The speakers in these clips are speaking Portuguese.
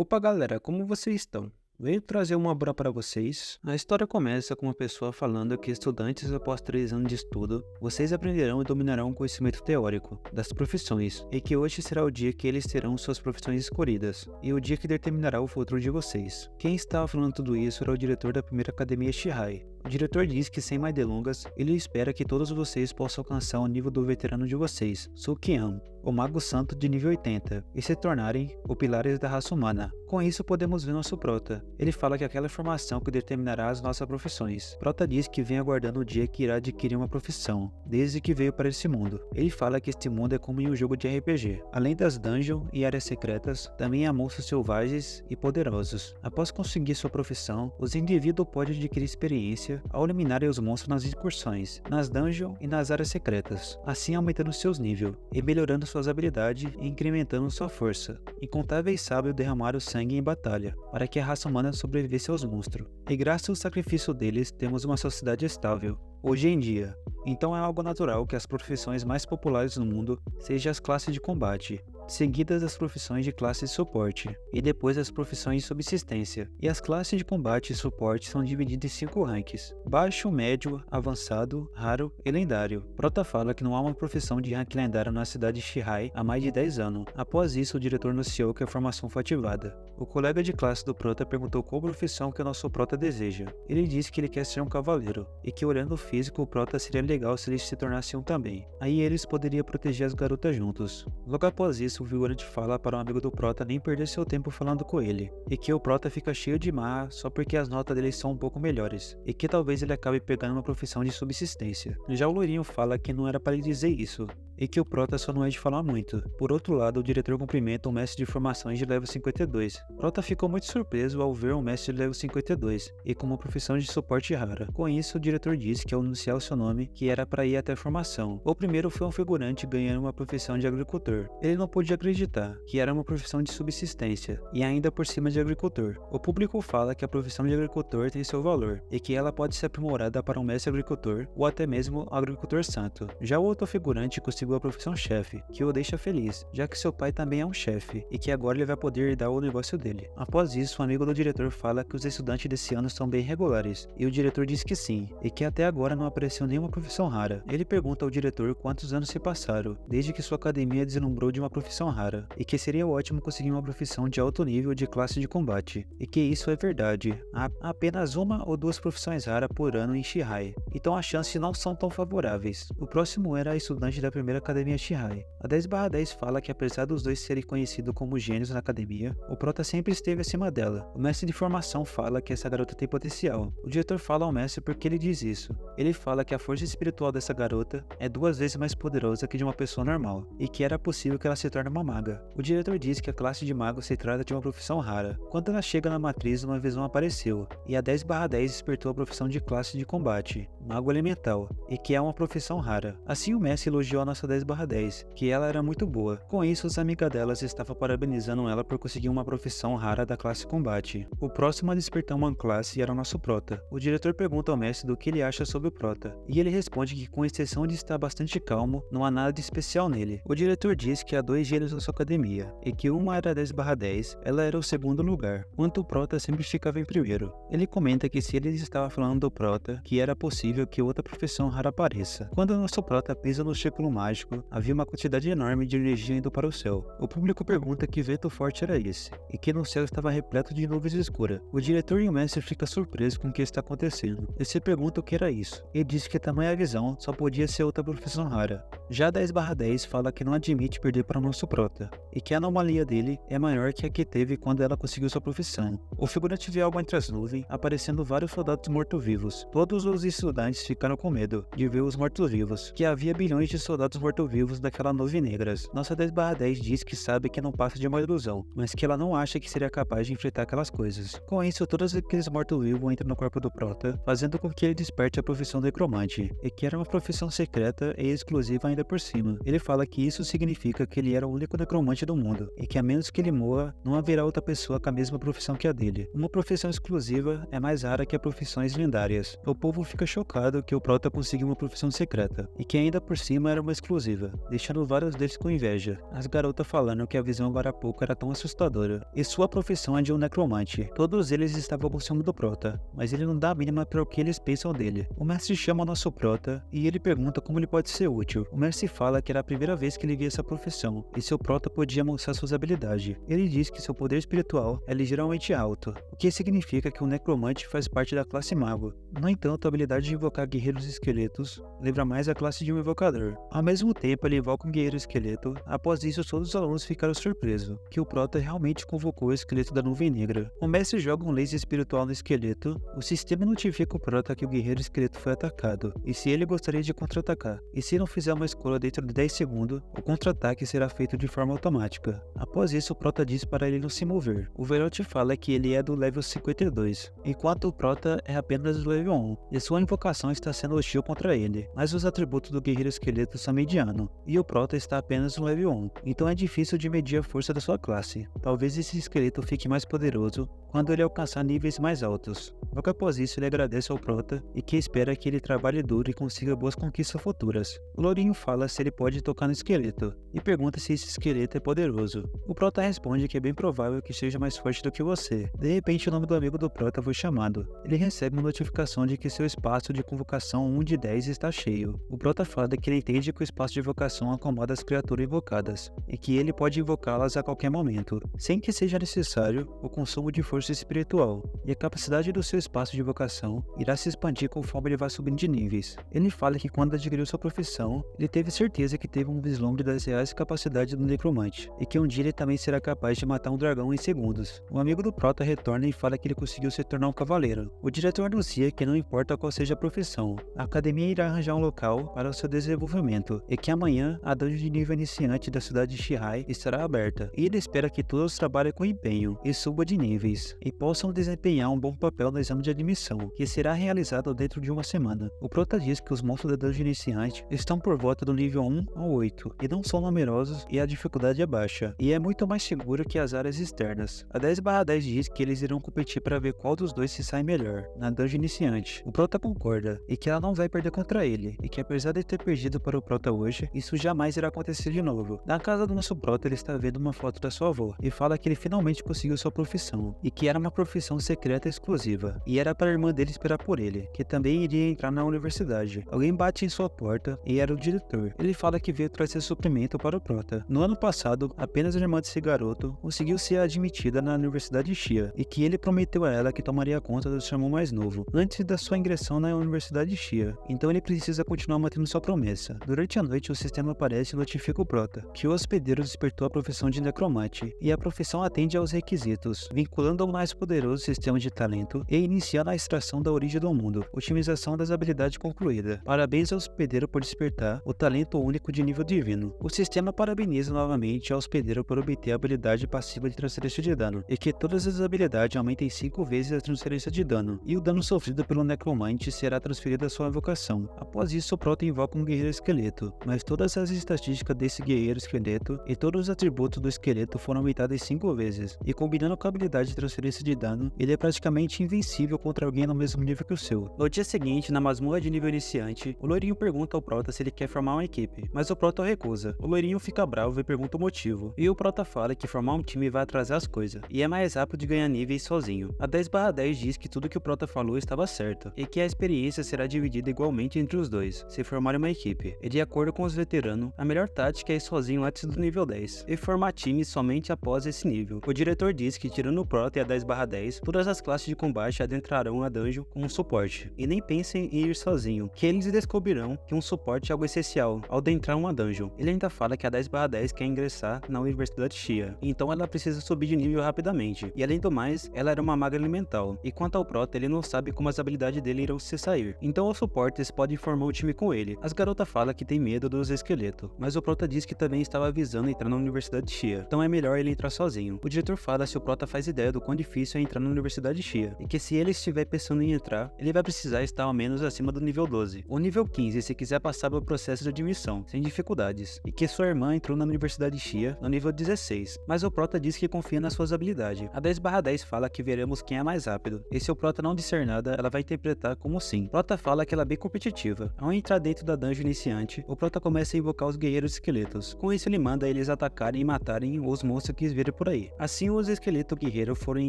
Opa galera, como vocês estão? Venho trazer uma obra para vocês. A história começa com uma pessoa falando que estudantes após 3 anos de estudo, vocês aprenderão e dominarão o conhecimento teórico das profissões, e que hoje será o dia que eles terão suas profissões escolhidas, e o dia que determinará o futuro de vocês. Quem estava falando tudo isso era o diretor da primeira academia Shihai. O diretor diz que, sem mais delongas, ele espera que todos vocês possam alcançar o nível do veterano de vocês, Sukian, o Mago Santo de nível 80, e se tornarem os pilares da raça humana. Com isso podemos ver nosso Prota. Ele fala que aquela informação que determinará as nossas profissões. Prota diz que vem aguardando o dia que irá adquirir uma profissão, desde que veio para esse mundo. Ele fala que este mundo é como em um jogo de RPG. Além das dungeons e áreas secretas, também há monstros selvagens e poderosos. Após conseguir sua profissão, os indivíduos podem adquirir experiência ao eliminarem os monstros nas incursões, nas dungeons e nas áreas secretas, assim aumentando seus níveis e melhorando suas habilidades e incrementando sua força. Incontáveis sábios derramaram sangue em batalha, para que a raça humana sobrevivesse aos monstros, e graças ao sacrifício deles temos uma sociedade estável, hoje em dia. Então é algo natural que as profissões mais populares no mundo sejam as classes de combate, seguidas das profissões de classe de suporte, e depois as profissões de subsistência. E as classes de combate e suporte são divididas em 5 ranks: baixo, médio, avançado, raro e lendário. Prota fala que não há uma profissão de rank lendário na cidade de Shihai há mais de 10 anos. Após isso, o diretor anunciou que a formação foi ativada. O colega de classe do Prota perguntou qual profissão que o nosso Prota deseja. Ele disse que ele quer ser um cavaleiro, e que olhando o físico, o Prota seria legal se ele se tornasse um também. Aí eles poderiam proteger as garotas juntos. Logo após isso, o figurante fala para um amigo do Prota nem perder seu tempo falando com ele, e que o Prota fica cheio de má só porque as notas dele são um pouco melhores, e que talvez ele acabe pegando uma profissão de subsistência. Já o Lourinho fala que não era para ele dizer isso, e que o Prota só não é de falar muito. Por outro lado, o diretor cumprimenta um mestre de formações de level 52. Prota ficou muito surpreso ao ver um mestre de level 52, e com uma profissão de suporte rara. Com isso, o diretor disse que ao anunciar o seu nome, que era para ir até a formação. O primeiro foi um figurante ganhando uma profissão de agricultor. Ele não podia acreditar que era uma profissão de subsistência, e ainda por cima de agricultor. O público fala que a profissão de agricultor tem seu valor, e que ela pode ser aprimorada para um mestre agricultor, ou até mesmo agricultor santo. Já o outro figurante conseguiu a profissão chefe, que o deixa feliz, já que seu pai também é um chefe, e que agora ele vai poder herdar o negócio dele. Após isso, um amigo do diretor fala que os estudantes desse ano são bem regulares, e o diretor diz que sim, e que até agora não apareceu nenhuma profissão rara. Ele pergunta ao diretor quantos anos se passaram, desde que sua academia deslumbrou de uma profissão rara, e que seria ótimo conseguir uma profissão de alto nível de classe de combate, e que isso é verdade. Há apenas 1 ou 2 profissões raras por ano em Shihai, então as chances não são tão favoráveis. O próximo era a estudante da primeira academia Shihai. A 10/10 fala que apesar dos dois serem conhecidos como gênios na academia, o Prota sempre esteve acima dela. O mestre de formação fala que essa garota tem potencial. O diretor fala ao mestre porque ele diz isso. Ele fala que a força espiritual dessa garota é 2 vezes mais poderosa que de uma pessoa normal, e que era possível que ela se torne uma maga. O diretor diz que a classe de mago se trata de uma profissão rara. Quando ela chega na matriz, uma visão apareceu, e a 10/10 despertou a profissão de classe de combate, mago elemental, e que é uma profissão rara. Assim o mestre elogiou a nossa 10/10, que ela era muito boa. Com isso, os amigas delas estavam parabenizando ela por conseguir uma profissão rara da classe combate. O próximo a despertar uma classe era o nosso Prota. O diretor pergunta ao mestre do que ele acha sobre o Prota, e ele responde que, com exceção de estar bastante calmo, não há nada de especial nele. O diretor diz que há 2 gênios na sua academia, e que uma era 10/10, ela era o segundo lugar, enquanto o Prota sempre ficava em primeiro. Ele comenta que se ele estava falando do Prota, que era possível que outra profissão rara apareça. Quando o nosso Prota pisa no círculo mágico, havia uma quantidade enorme de energia indo para o céu. O público pergunta que vento forte era esse, e que no céu estava repleto de nuvens escuras. O diretor e o mestre ficam surpresos com o que está acontecendo, e se pergunta o que era isso. Ele diz que tamanha visão só podia ser outra profissão rara. Já 10/10 fala que não admite perder para o nosso Prota, e que a anomalia dele é maior que a que teve quando ela conseguiu sua profissão. O figurante vê algo entre as nuvens, aparecendo vários soldados mortos-vivos. Todos os estudantes ficaram com medo de ver os mortos-vivos, que havia bilhões de soldados mortos-vivos daquela nuvem negras. Nossa 10/10 diz que sabe que não passa de uma ilusão, mas que ela não acha que seria capaz de enfrentar aquelas coisas. Com isso, todos aqueles mortos-vivos entram no corpo do Prota, fazendo com que ele desperte a profissão necromante, e que era uma profissão secreta e exclusiva ainda por cima. Ele fala que isso significa que ele era o único necromante do mundo, e que a menos que ele morra, não haverá outra pessoa com a mesma profissão que a dele. Uma profissão exclusiva é mais rara que as profissões lendárias. O povo fica chocado que o Prota conseguiu uma profissão secreta, e que ainda por cima era uma exclusiva, deixando vários deles com inveja. As garotas falando que a visão agora há pouco era tão assustadora. E sua profissão é de um necromante. Todos eles estavam com ciúme do Prota, mas ele não dá a mínima para o que eles pensam dele. O mestre chama o nosso Prota e ele pergunta como ele pode ser útil. O mestre fala que era a primeira vez que ele via essa profissão, e seu Prota podia mostrar suas habilidades. Ele diz que seu poder espiritual é ligeiramente alto, o que significa que o necromante faz parte da classe mago. No entanto, a habilidade de invocar guerreiros esqueletos lembra mais a classe de um invocador. Ao mesmo tempo, ele invoca um guerreiro esqueleto. Após isso, todos os alunos ficaram surpresos, que o Prota realmente convocou o esqueleto da nuvem negra. O mestre joga um laser espiritual no esqueleto. O sistema notifica o Prota que o guerreiro esqueleto foi atacado, e se ele gostaria de contra-atacar. E se não fizer uma escolha dentro de 10 segundos, o contra-ataque será feito de forma automática. Após isso, o Prota diz para ele não se mover. O Velote fala que ele é do level 52, enquanto o Prota é apenas do level 1, e sua invocação está sendo hostil contra ele, mas os atributos do guerreiro esqueleto são mediano, e o Prota está apenas no level 1, então é difícil de medir a força da sua classe. Talvez esse esqueleto fique mais poderoso quando ele alcançar níveis mais altos. Logo após isso, ele agradece ao Prota e que espera que ele trabalhe duro e consiga boas conquistas futuras. O Lourinho fala se ele pode tocar no esqueleto, e pergunta se esse esqueleto é poderoso. O Prota responde que é bem provável que seja mais forte do que você. De repente, o nome do amigo do Prota foi chamado. Ele recebe uma notificação de que seu espaço de convocação 1 de 10 está cheio. O Prota fala que ele entende que o espaço de invocação acomoda as criaturas invocadas, e que ele pode invocá-las a qualquer momento, sem que seja necessário o consumo de força espiritual, e a capacidade do seu espaço de invocação irá se expandir conforme ele vai subindo de níveis. Ele fala que quando adquiriu sua profissão, ele teve certeza que teve um vislumbre das reais capacidades do necromante, e que um dia ele também será capaz de matar um dragão em segundos. O amigo do Prota retorna e fala que ele conseguiu se tornar um cavaleiro. O diretor anuncia que não importa qual seja a profissão, a academia irá arranjar um local para o seu desenvolvimento, e que amanhã a dungeon de nível iniciante da cidade de Shihai estará aberta, e ele espera que todos trabalhem com empenho e subam de níveis, e possam desempenhar um bom papel no exame de admissão, que será realizado dentro de uma semana. O Prota diz que os monstros da dungeon iniciante estão por volta do nível 1 ao 8, e não são numerosos e a dificuldade é baixa, e é muito mais seguro que as áreas externas. A 10/10 diz que eles irão competir para ver qual dos dois se sai melhor, na dungeon iniciante. O Prota concorda, e que ela não vai perder contra ele, e que apesar de ter perdido para o Prota hoje, isso jamais irá acontecer de novo. Na casa do nosso Prota, ele está vendo uma foto da sua avó, e fala que ele finalmente conseguiu sua profissão, e que era uma profissão secreta exclusiva, e era para a irmã dele esperar por ele, que também iria entrar na universidade. Alguém bate em sua porta, e era o diretor. Ele fala que veio trazer suprimento para o Prota. No ano passado, apenas a irmã desse garoto conseguiu ser admitida na Universidade Xia, e que ele prometeu a ela que tomaria conta do seu irmão mais novo, antes da sua ingressão na Universidade Xia, então ele precisa continuar mantendo sua promessa. Durante a noite, o sistema aparece e notifica o Prota que o hospedeiro despertou a profissão de necromante, e a profissão atende aos requisitos, vinculando ao mais poderoso sistema de talento e iniciando a extração da origem do mundo, otimização das habilidades concluída. Parabéns ao hospedeiro por despertar o talento único de nível divino. O sistema parabeniza novamente ao hospedeiro por obter a habilidade passiva de transferência de dano, e que todas as habilidades aumentem 5 vezes a transferência de dano, e o dano sofrido pelo necromante será transferido à sua invocação. Após isso, o Prota invoca um guerreiro esqueleto, mas todas as estatísticas desse guerreiro esqueleto e todos os atributos do esqueleto foram aumentados 5 vezes, e combinando com a habilidade de transferência de dano, ele é praticamente invencível contra alguém no mesmo nível que o seu. No dia seguinte, na masmorra de nível iniciante, o Loirinho pergunta ao Prota se ele quer formar uma equipe, mas o Prota recusa. O Loirinho fica bravo e pergunta o motivo, e o Prota fala que formar um time vai atrasar as coisas, e é mais rápido de ganhar níveis sozinho. A 10/10 diz que tudo que o Prota falou estava certo, e que a experiência será dividida igualmente entre os dois, se formarem uma equipe. E de acordo com os veteranos, a melhor tática é ir sozinho antes do nível 10, e formar time somente após esse nível. O diretor diz que tirando o Prota e a 10/10, todas as classes de combate adentrarão a dungeon com um suporte, e nem pensem em ir sozinho, que eles descobrirão que um suporte é algo essencial ao adentrar uma dungeon. Ele ainda fala que a 10/10 quer ingressar na Universidade Xia, então ela precisa subir de nível rapidamente, e além do mais, ela era uma maga elemental, e quanto ao Prota, ele não sabe como as habilidades dele irão se sair, então os suportes podem formar um time com ele. As garotas falam que tem medo dos esqueletos, mas o Prota diz que também estava avisando entrar na Universidade Xia, então é melhor ele entrar sozinho. O diretor fala se o Prota faz ideia do quão difícil é entrar na Universidade Xia, e que se ele estiver pensando em entrar, ele vai precisar estar ao menos acima do nível 12, ou nível 15 se quiser passar pelo processo de admissão, sem dificuldades, e que sua irmã entrou na Universidade Xia no nível 16, mas o Prota diz que confia nas suas habilidades. A 10/10 fala que veremos quem é mais rápido, e se o Prota não disser nada, ela vai interpretar como sim. Prota fala que ela é bem competitiva. Ao entrar dentro da dungeon iniciante, o Prota começa a invocar os guerreiros esqueletos. Com isso ele manda eles atacarem e matarem os monstros que eles viram por aí. Assim os esqueletos guerreiros foram em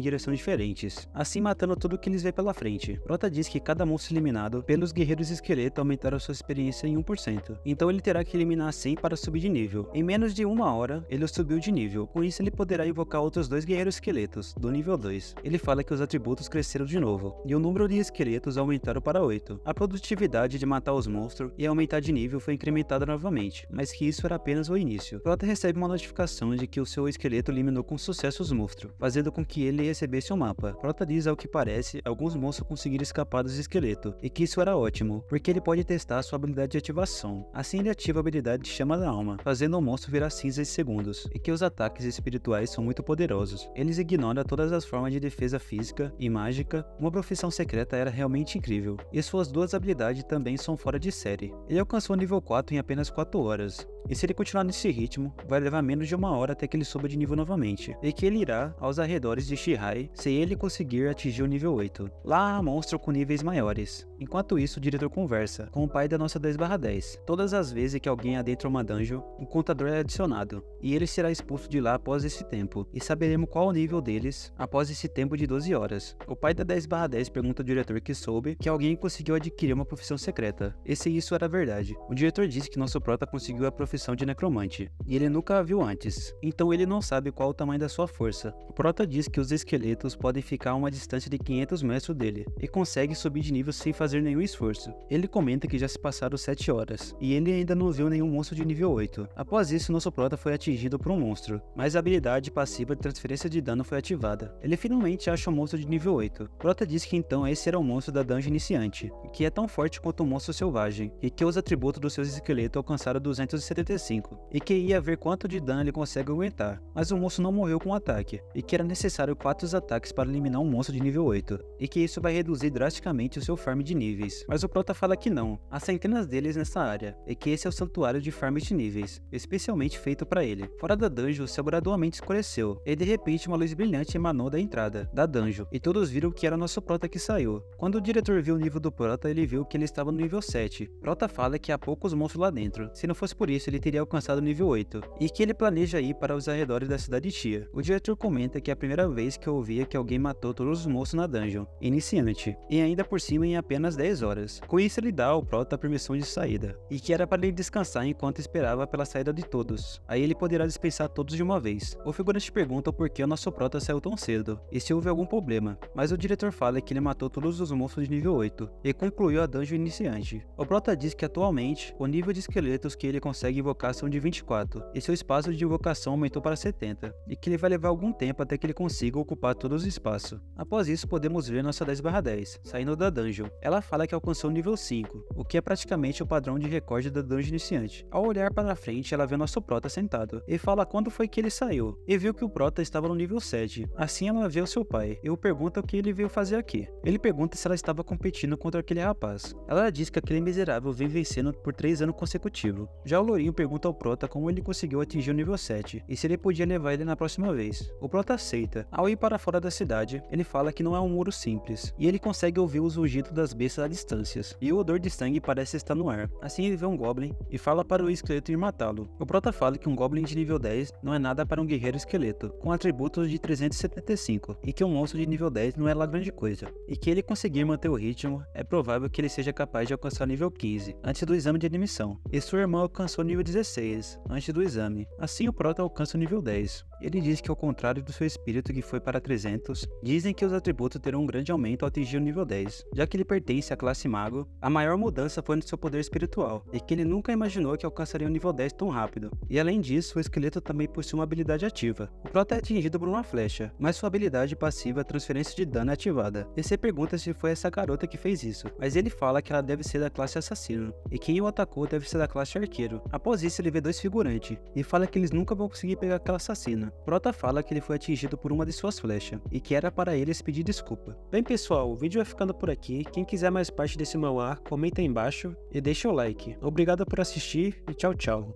direções diferentes, assim matando tudo que eles vê pela frente. Prota diz que cada monstro eliminado pelos guerreiros esqueletos aumentaram sua experiência em 1%, então ele terá que eliminar 100 para subir de nível. Em menos de uma hora, ele subiu de nível, com isso ele poderá invocar outros 2 guerreiros esqueletos, do nível 2. Ele fala que os atributos cresceram de novo, e o número de esqueletos aumentaram para 8. A produtividade de matar os monstros e aumentar de nível foi incrementada novamente, mas que isso era apenas o início. Prota recebe uma notificação de que o seu esqueleto eliminou com sucesso os monstros, fazendo com que ele recebesse um mapa. Prota diz, ao que parece, alguns monstros conseguiram escapar dos esqueletos, e que isso era ótimo, porque ele pode testar sua habilidade de ativação. Assim ele ativa a habilidade de Chama da Alma, fazendo o monstro virar cinza em segundos, e que os ataques espirituais são muito poderosos. Eles ignoram todas as formas de defesa física e mágica. Uma profissão secreta era realmente incrível, e suas 2 habilidades também são fora de série. Ele alcançou o nível 4 em apenas 4 horas, e se ele continuar nesse ritmo, vai levar menos de uma hora até que ele suba de nível novamente, e que ele irá aos arredores de Shihai se ele conseguir atingir o nível 8. Lá há monstro com níveis maiores. Enquanto isso, o diretor conversa com o pai da nossa 10/10. Todas as vezes que alguém adentra uma dungeon, um contador é adicionado, e ele será expulso de lá após esse tempo, e saberemos qual o nível deles após esse tempo de 12 horas. O pai da 10/10 pergunta ao diretor que soube que alguém conseguiu adquirir uma profissão secreta, e se isso era verdade. O diretor disse que nosso prota conseguiu a profissão de necromante, e ele nunca a viu antes, então ele não sabe qual o tamanho da sua força. O prota diz que os esqueletos podem ficar a uma distância de 500 metros dele, e consegue subir de nível sem fazer nenhum esforço. Ele comenta que já se passaram 7 horas, e ele ainda não viu nenhum monstro de nível 8. Após isso, nosso prota foi atingido por um monstro, mas a habilidade passiva de transferência de dano foi ativada. Ele finalmente acha um monstro de nível 8. Prota diz que então esse era o monstro da dungeon iniciante, que é tão forte quanto um monstro selvagem, e que os atributos dos seus esqueletos alcançaram 275, e que ia ver quanto de dano ele consegue aguentar. Mas o monstro não morreu com o ataque, e que era necessário 4 ataques para eliminar um monstro de nível 8, e que isso vai reduzir drasticamente o seu farm de níveis. Mas o prota fala que não, há centenas deles nessa área, e que esse é o santuário de farm de níveis, especialmente feito para ele. Fora da dungeon, o céu gradualmente escureceu, e de repente uma luz brilhante emanou da entrada da dungeon, e todos viram que era nosso prota que saiu. Quando o diretor viu o nível do prota, ele viu que ele estava no nível 7. Prota fala que há poucos monstros lá dentro, se não fosse por isso ele teria alcançado o nível 8, e que ele planeja ir para os arredores da cidade de Tia. O diretor comenta que é a primeira vez que ouvia que alguém matou todos os monstros na dungeon, iniciante, e ainda por cima em apenas 10 horas. Com isso ele dá ao prota a permissão de saída, e que era para ele descansar enquanto esperava pela saída de todos. Aí ele poderá dispensar todos de uma vez. O figurante pergunta por que o nosso prota saiu tão cedo, e se houve algum problema, mas o diretor fala que ele matou todos os monstros de nível 8, e concluiu a dungeon iniciante. O prota diz que atualmente, o nível de esqueletos que ele consegue invocar são de 24, e seu espaço de invocação aumentou para 70, e que ele vai levar algum tempo até que ele consiga ocupar todo o espaço. Após isso, podemos ver nossa 10/10, saindo da dungeon. Ela fala que alcançou o nível 5, o que é praticamente o padrão de recorde da dungeon iniciante. Ao olhar para frente, ela vê nosso prota sentado, e fala quando foi que ele saiu, e viu que o prota estava no nível 7. Assim ela vê o seu pai, e o pergunta o que ele veio fazer aqui. Ele pergunta se ela estava competindo contra aquele rapaz. Ela diz que aquele miserável vem vencendo por 3 anos consecutivos. Já o lourinho pergunta ao prota como ele conseguiu atingir o nível 7, e se ele podia levar ele na próxima vez. O prota aceita. Ao ir para fora da cidade, ele fala que não é um muro simples, e ele consegue ouvir os rugidos das bestas a distâncias, e o odor de sangue parece estar no ar. Assim ele vê um goblin, e fala para o esqueleto ir matá-lo. O prota fala que um goblin de nível 10 não é nada para um guerreiro esqueleto, com atributos de 375, e que um monstro de nível 10 não é lá grande coisa, e que ele conseguir manter o ritmo, é provável que ele seja capaz de alcançar o nível 15, antes do exame de admissão, e sua irmã alcançou o nível 16, antes do exame. Assim o prota alcança o nível 10. Ele diz que ao contrário do seu espírito que foi para 300, dizem que os atributos terão um grande aumento ao atingir o nível 10. Já que ele pertence à classe mago, a maior mudança foi no seu poder espiritual, e que ele nunca imaginou que alcançaria o nível 10 tão rápido. E além disso, o esqueleto também possui uma habilidade ativa. O prota é atingido por uma flecha, mas sua habilidade passiva, transferência de dano, é ativada. E você pergunta se foi essa garota que fez isso, mas ele fala que ela deve ser da classe assassino, e quem o atacou deve ser da classe arqueiro. Após isso ele vê 2 figurantes, e fala que eles nunca vão conseguir pegar aquela assassina. Prota fala que ele foi atingido por uma de suas flechas, e que era para eles pedir desculpa. Bem pessoal, o vídeo vai ficando por aqui. Quem quiser mais parte desse manhwa, comenta aí embaixo e deixa o like. Obrigado por assistir e tchau tchau.